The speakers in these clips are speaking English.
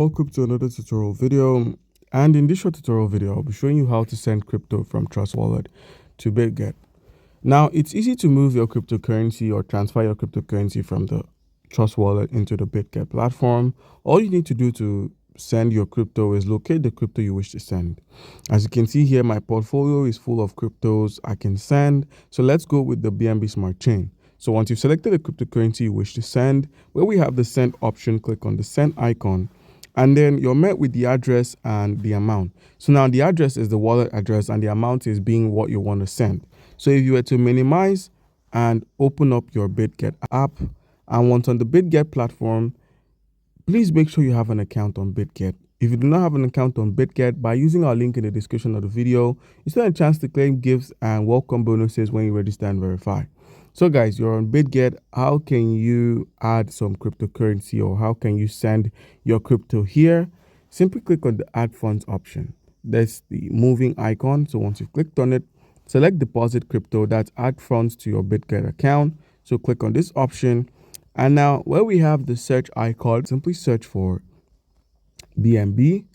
Welcome to another tutorial video, and in this short tutorial video I'll be showing you how to send crypto from Trust Wallet to Bitget. Now it's easy to move your cryptocurrency or transfer your cryptocurrency from the Trust Wallet into the Bitget platform. All you need to do to send your crypto is locate the crypto you wish to send. As you can see here, my portfolio is full of cryptos I can send, so let's go with the BNB Smart Chain. So once you've selected the cryptocurrency you wish to send, where we have the send option, click on the send icon, and then you're met with the address and the amount. So now the address is the wallet address and the amount is being what you want to send. So if you were to minimize and open up your Bitget app, and once on the Bitget platform, please make sure you have an account on Bitget. If you do not have an account on Bitget, by using our link in the description of the video, you still have a chance to claim gifts and welcome bonuses when you register and verify. So guys, you're on Bitget. How can you add some cryptocurrency, or how can you send your crypto here? Simply click on the add funds option. That's the moving icon. So once you've clicked on it, select deposit crypto, that's add funds to your Bitget account. So click on this option. And now where we have the search icon, simply search for BNB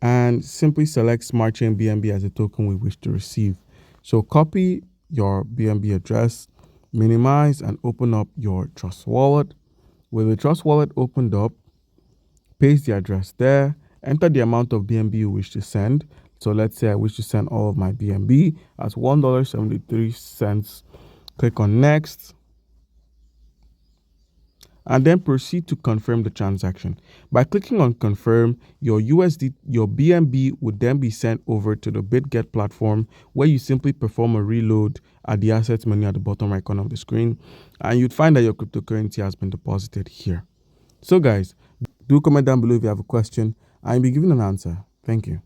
and simply select Smart Chain BNB as a token we wish to receive. So copy your BNB address, minimize and open up your Trust Wallet. With the Trust Wallet opened up, paste the address there, enter the amount of BNB you wish to send. So let's say I wish to send all of my BNB as $1.73. Click on next, and then proceed to confirm the transaction. By clicking on confirm, your BNB would then be sent over to the Bitget platform, where you simply perform a reload at the assets menu at the bottom right corner of the screen, and you'd find that your cryptocurrency has been deposited here. So guys, do comment down below if you have a question and you'll be given an answer. Thank you.